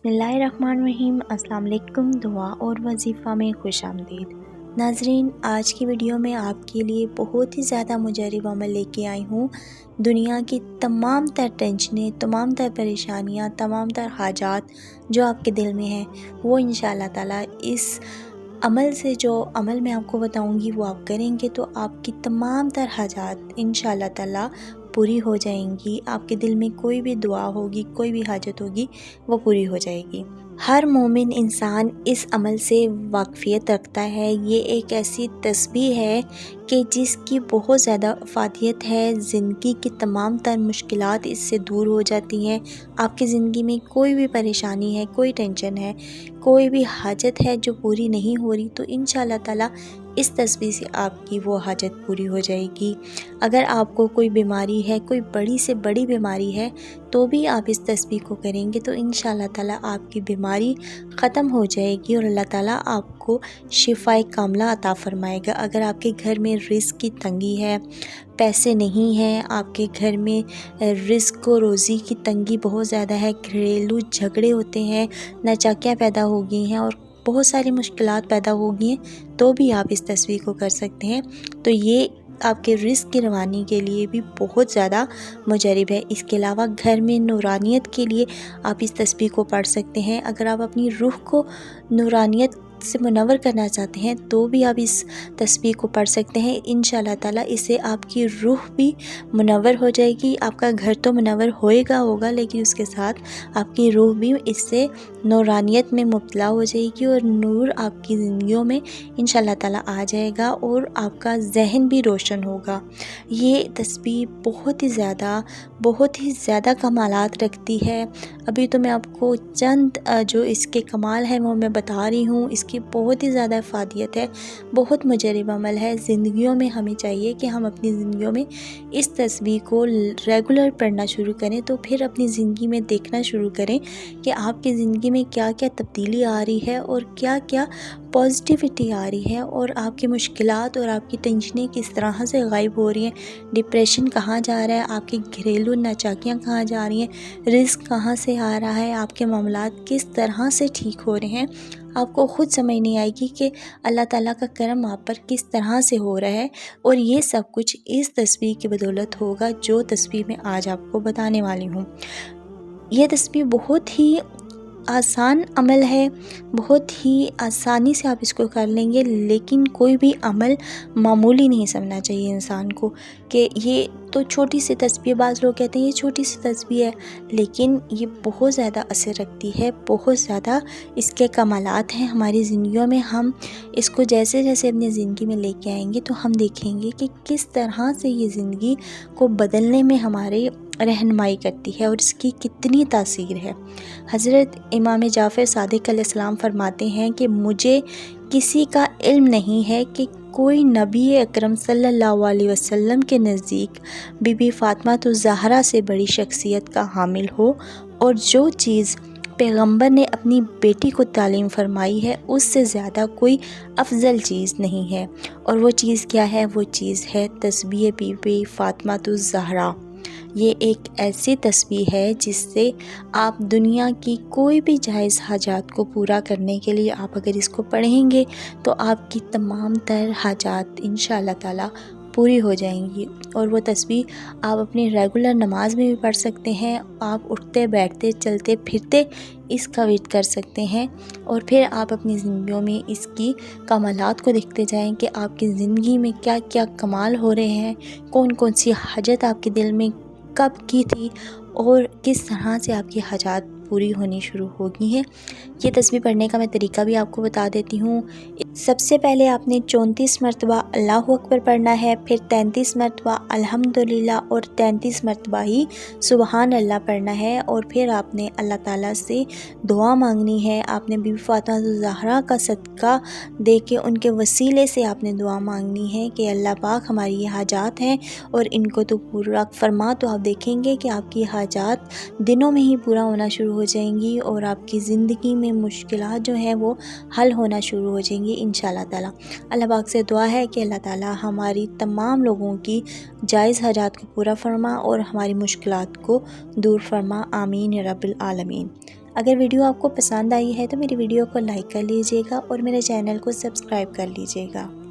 بسم اللہ الرحمن الرحیم۔ السلام علیکم۔ دعا اور وظیفہ میں خوش آمدید ناظرین، آج کی ویڈیو میں آپ کے لیے بہت ہی زیادہ مجرب عمل لے کے آئی ہوں۔ دنیا کی تمام تر ٹینشنیں، تمام تر پریشانیاں، تمام تر حاجات جو آپ کے دل میں ہیں، وہ انشاءاللہ تعالی اس عمل سے، جو عمل میں آپ کو بتاؤں گی وہ آپ کریں گے تو آپ کی تمام تر حاجات انشاءاللہ تعالی پوری ہو جائیں گی۔ آپ کے دل میں کوئی بھی دعا ہوگی، کوئی بھی حاجت ہوگی، وہ پوری ہو جائے گی۔ ہر مومن انسان اس عمل سے واقفیت رکھتا ہے۔ یہ ایک ایسی تسبیح ہے کہ جس کی بہت زیادہ افادیت ہے۔ زندگی کی تمام تر مشکلات اس سے دور ہو جاتی ہیں۔ آپ کی زندگی میں کوئی بھی پریشانی ہے، کوئی ٹینشن ہے، کوئی بھی حاجت ہے جو پوری نہیں ہو رہی، تو انشاءاللہ تعالی اس تسبیح سے آپ کی وہ حاجت پوری ہو جائے گی۔ اگر آپ کو کوئی بیماری ہے، کوئی بڑی سے بڑی بیماری ہے، تو بھی آپ اس تسبیح کو کریں گے تو انشاءاللہ تعالی آپ کی بیماری ختم ہو جائے گی اور اللہ تعالی آپ کو شفائے کاملہ عطا فرمائے گا۔ اگر آپ کے گھر میں رزق کی تنگی ہے، پیسے نہیں ہیں، آپ کے گھر میں رزق و روزی کی تنگی بہت زیادہ ہے، گھریلو جھگڑے ہوتے ہیں، ناچاکیاں پیدا ہو گئی ہیں اور بہت ساری مشکلات پیدا ہو گئی ہیں، تو بھی آپ اس تسبیح کو کر سکتے ہیں۔ تو یہ آپ کے رزق کی روانی کے لیے بھی بہت زیادہ مجرب ہے۔ اس کے علاوہ گھر میں نورانیت کے لیے آپ اس تسبیح کو پڑھ سکتے ہیں۔ اگر آپ اپنی روح کو نورانیت سے منور کرنا چاہتے ہیں تو بھی آپ اس تسبیح کو پڑھ سکتے ہیں۔ انشاءاللہ تعالی اس سے آپ کی روح بھی منور ہو جائے گی۔ آپ کا گھر تو منور ہوگا لیکن اس کے ساتھ آپ کی روح بھی اس سے نورانیت میں مبتلا ہو جائے گی اور نور آپ کی زندگیوں میں انشاءاللہ تعالی آ جائے گا اور آپ کا ذہن بھی روشن ہوگا۔ یہ تسبیح بہت ہی زیادہ کمالات رکھتی ہے۔ ابھی تو میں آپ کو چند جو اس کے کمال ہیں وہ میں بتا رہی ہوں۔ اس کی بہت ہی زیادہ افادیت ہے، بہت مجرب عمل ہے۔ زندگیوں میں ہمیں چاہیے کہ ہم اپنی زندگیوں میں اس تسبیح کو ریگولر پڑھنا شروع کریں، تو پھر اپنی زندگی میں دیکھنا شروع کریں کہ آپ کی زندگی میں کیا کیا تبدیلی آ رہی ہے اور کیا کیا پازیٹیوٹی آ رہی ہے، اور آپ کی مشکلات اور آپ کی ٹینشنیں کس طرح سے غائب ہو رہی ہیں، ڈپریشن کہاں جا رہا ہے، آپ کی گھریلو ناچاکیاں کہاں جا رہی ہیں، رزق کہاں سے آ رہا ہے، آپ کے معاملات کس طرح سے ٹھیک ہو رہے ہیں۔ آپ کو خود سمجھ نہیں آئے گی کہ اللہ تعالیٰ کا کرم آپ پر کس طرح سے ہو رہا ہے، اور یہ سب کچھ اس تسبیح کی بدولت ہوگا جو تسبیح میں آج آپ کو بتانے والی ہوں۔ یہ تسبیح بہت ہی آسان عمل ہے، بہت ہی آسانی سے آپ اس کو کر لیں گے، لیکن کوئی بھی عمل معمولی نہیں سمجھنا چاہیے انسان کو کہ یہ تو چھوٹی سی تسبیح۔ بعض لوگ کہتے ہیں یہ چھوٹی سی تسبیح ہے، لیکن یہ بہت زیادہ اثر رکھتی ہے، بہت زیادہ اس کے کمالات ہیں ہماری زندگیوں میں۔ ہم اس کو جیسے جیسے اپنی زندگی میں لے کے آئیں گے تو ہم دیکھیں گے کہ کس طرح سے یہ زندگی کو بدلنے میں ہمارے رہنمائی کرتی ہے اور اس کی کتنی تاثیر ہے۔ حضرت امام جعفر صادق علیہ السلام فرماتے ہیں کہ مجھے کسی کا علم نہیں ہے کہ کوئی نبی اکرم صلی اللہ علیہ وسلم کے نزدیک بی بی فاطمہ الزہرا سے بڑی شخصیت کا حامل ہو، اور جو چیز پیغمبر نے اپنی بیٹی کو تعلیم فرمائی ہے اس سے زیادہ کوئی افضل چیز نہیں ہے، اور وہ چیز کیا ہے؟ وہ چیز ہے تسبیح بی بی فاطمہ الزہرا۔ یہ ایک ایسی تسبیح ہے جس سے آپ دنیا کی کوئی بھی جائز حاجات کو پورا کرنے کے لیے آپ اگر اس کو پڑھیں گے تو آپ کی تمام تر حاجات انشاءاللہ تعالی پوری ہو جائیں گی۔ اور وہ تسبیح آپ اپنی ریگولر نماز میں بھی پڑھ سکتے ہیں، آپ اٹھتے بیٹھتے چلتے پھرتے اس کا ورد کر سکتے ہیں، اور پھر آپ اپنی زندگیوں میں اس کی کمالات کو دیکھتے جائیں کہ آپ کی زندگی میں کیا کیا کمال ہو رہے ہیں، کون کون سی حاجت آپ کے دل میں کب کی تھی اور کس طرح سے آپ کی حاجات پوری ہونی شروع ہو گئی ہیں۔ یہ تسبیح پڑھنے کا میں طریقہ بھی آپ کو بتا دیتی ہوں۔ سب سے پہلے آپ نے 34 مرتبہ اللہ اکبر پڑھنا ہے، پھر 33 مرتبہ الحمدللہ اور 33 مرتبہ ہی سبحان اللہ پڑھنا ہے، اور پھر آپ نے اللہ تعالیٰ سے دعا مانگنی ہے۔ آپ نے بی بی فاطمہ الزہرا کا صدقہ دے کے ان کے وسیلے سے آپ نے دعا مانگنی ہے کہ اللہ پاک ہماری یہ حاجات ہیں اور ان کو تو پورا فرما، تو آپ دیکھیں گے کہ آپ کی حاجات دنوں میں ہی پورا ہونا شروع ہو جائیں گی اور آپ کی زندگی میں مشکلات جو ہیں وہ حل ہونا شروع ہو جائیں گی انشاءاللہ تعالی۔ اللہ پاک سے دعا ہے کہ اللہ تعالی ہماری تمام لوگوں کی جائز حاجات کو پورا فرما اور ہماری مشکلات کو دور فرما، آمین یا رب العالمین۔ اگر ویڈیو آپ کو پسند آئی ہے تو میری ویڈیو کو لائک کر لیجیے گا اور میرے چینل کو سبسکرائب کر لیجیے گا۔